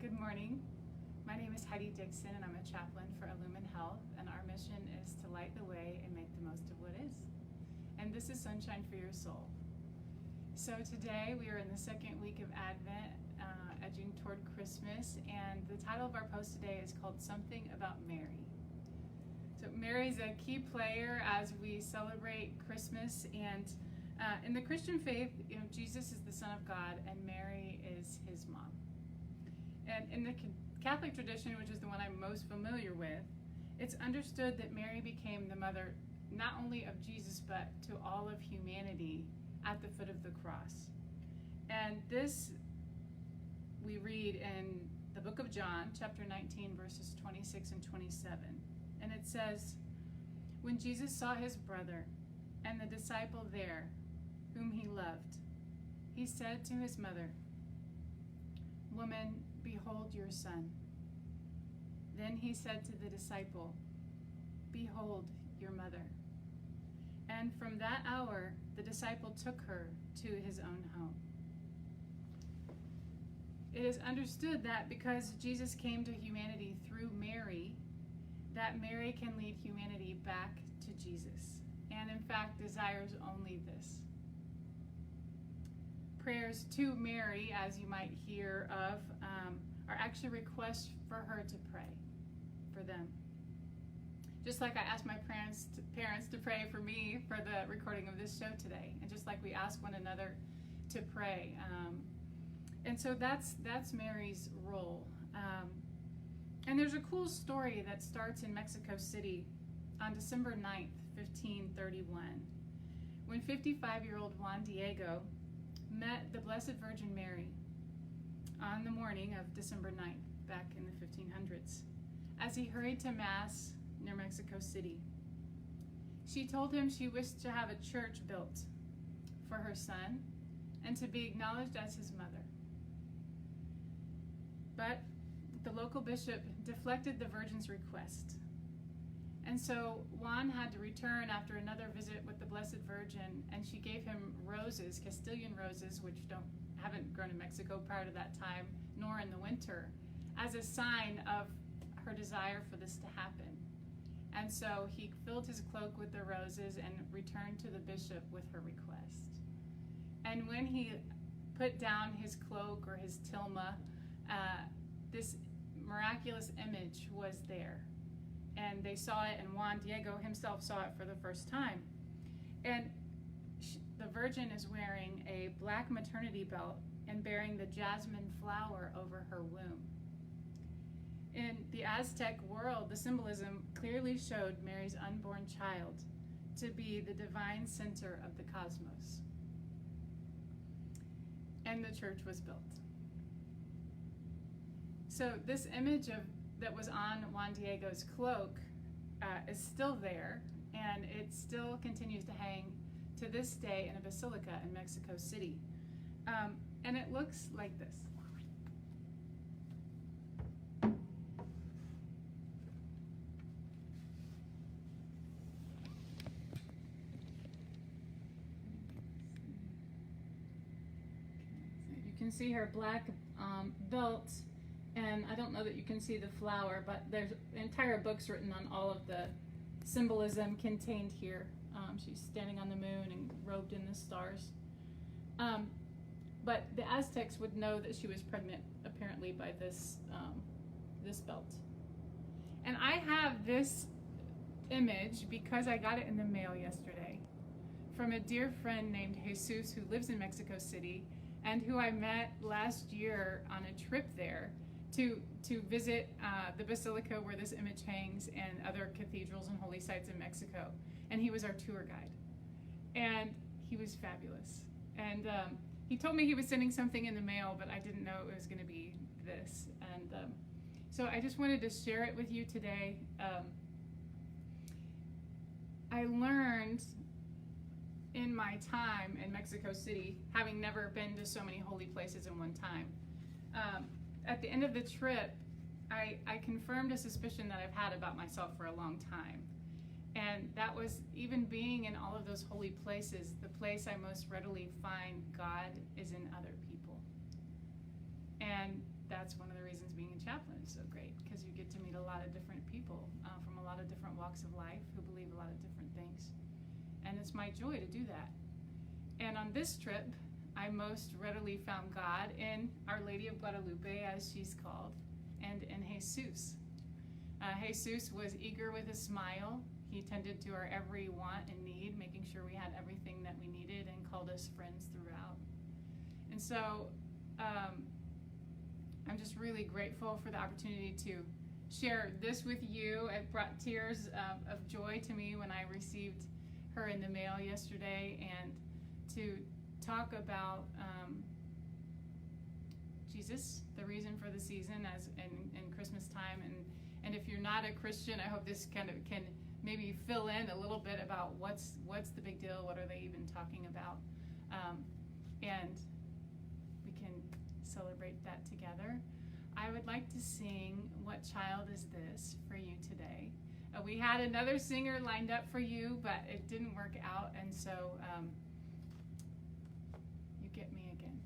Good morning. My name is Heidi Dixon, and I'm a chaplain for Illumin Health, and our mission is to light the way and make the most of what is. And this is Sunshine for Your Soul. So today we are in the second week of Advent, edging toward Christmas, and the title of our post today is called Something About Mary. So Mary is a key player as we celebrate Christmas, and in the Christian faith, Jesus is the Son of God, and Mary is his mom. And in the Catholic tradition, which is the one I'm most familiar with, it's understood that Mary became the mother not only of Jesus, but to all of humanity at the foot of the cross. And this we read in the book of John, chapter 19, verses 26 and 27. And it says, "When Jesus saw his brother and the disciple there, whom he loved, he said to his mother, 'Woman, behold your son.' Then he said to the disciple, 'Behold your mother.' And from that hour, the disciple took her to his own home." It is understood that because Jesus came to humanity through Mary, that Mary can lead humanity back to Jesus, and in fact desires only this. Prayers to Mary, as you might hear of, are actually requests for her to pray for them. Just like I asked my parents to pray for me for the recording of this show today, and just like we ask one another to pray. And so that's Mary's role. And there's a cool story that starts in Mexico City on December 9th, 1531, when 55-year-old Juan Diego met the Blessed Virgin Mary on the morning of December 9th, back in the 1500s, as he hurried to Mass near Mexico City. She told him she wished to have a church built for her son and to be acknowledged as his mother. But the local bishop deflected the Virgin's request. And so Juan had to return after another visit with the Blessed Virgin, and she gave him roses, Castilian roses, which haven't grown in Mexico prior to that time, nor in the winter, as a sign of her desire for this to happen. And so he filled his cloak with the roses and returned to the bishop with her request. And when he put down his cloak or his tilma, this miraculous image was there. And they saw it, and Juan Diego himself saw it for the first time. And the Virgin is wearing a black maternity belt and bearing the jasmine flower over her womb. In the Aztec world, the symbolism clearly showed Mary's unborn child to be the divine center of the cosmos. And the church was built. So this image that was on Juan Diego's cloak is still there, and it still continues to hang to this day in a basilica in Mexico City. And it looks like this. You can see her black belt. And I don't know that you can see the flower, but there's entire books written on all of the symbolism contained here. She's standing on the moon and robed in the stars. But the Aztecs would know that she was pregnant, apparently, by this belt. And I have this image because I got it in the mail yesterday from a dear friend named Jesus who lives in Mexico City and who I met last year on a trip there to visit the basilica where this image hangs and other cathedrals and holy sites in Mexico. And he was our tour guide. And he was fabulous. And he told me he was sending something in the mail, but I didn't know it was going to be this. And so I just wanted to share it with you today. I learned in my time in Mexico City, having never been to so many holy places in one time, at the end of the trip, I confirmed a suspicion that I've had about myself for a long time. And that was, even being in all of those holy places, the place I most readily find God is in other people. And that's one of the reasons being a chaplain is so great, because you get to meet a lot of different people from a lot of different walks of life who believe a lot of different things. And it's my joy to do that. And on this trip, I most readily found God in Our Lady of Guadalupe, as she's called, and in Jesus. Jesus was eager with a smile. He tended to our every want and need, making sure we had everything that we needed, and called us friends throughout. And so I'm just really grateful for the opportunity to share this with you. It brought tears of joy to me when I received her in the mail yesterday, and to talk about Jesus, the reason for the season, as in Christmas time. And if you're not a Christian, I hope this kind of can maybe fill in a little bit about what's the big deal, what are they even talking about, and we can celebrate that together. I would like to sing What Child Is This for you today. We had another singer lined up for you, but it didn't work out, and so you get me again.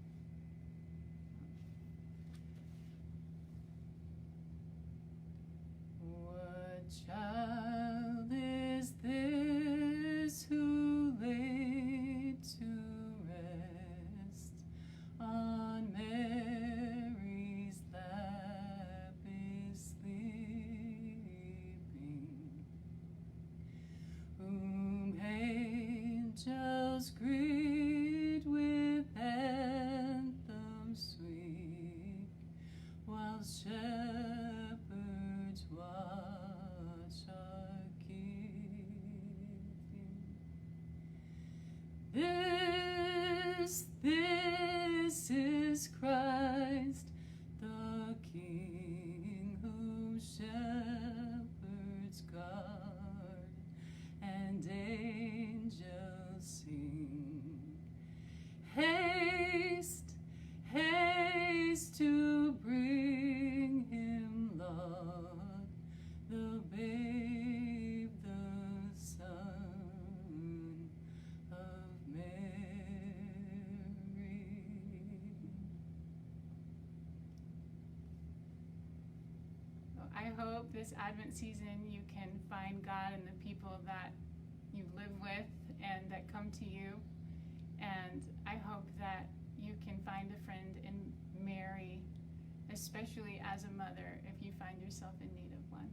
What child is this who laid to rest on Mary's lap is sleeping, whom angels greet with anthems sweet, while shepherds watch are keeping? This is Christ, the King, whom shepherds guard and angels sing. Haste, haste to bring him, Lord, the babe, the Son of Mary. Well, I hope this Advent season you can find God in the people that you live with and that come to you. And I hope that you can find a friend in Mary, especially as a mother, if you find yourself in need of one.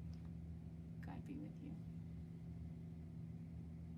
God be with you.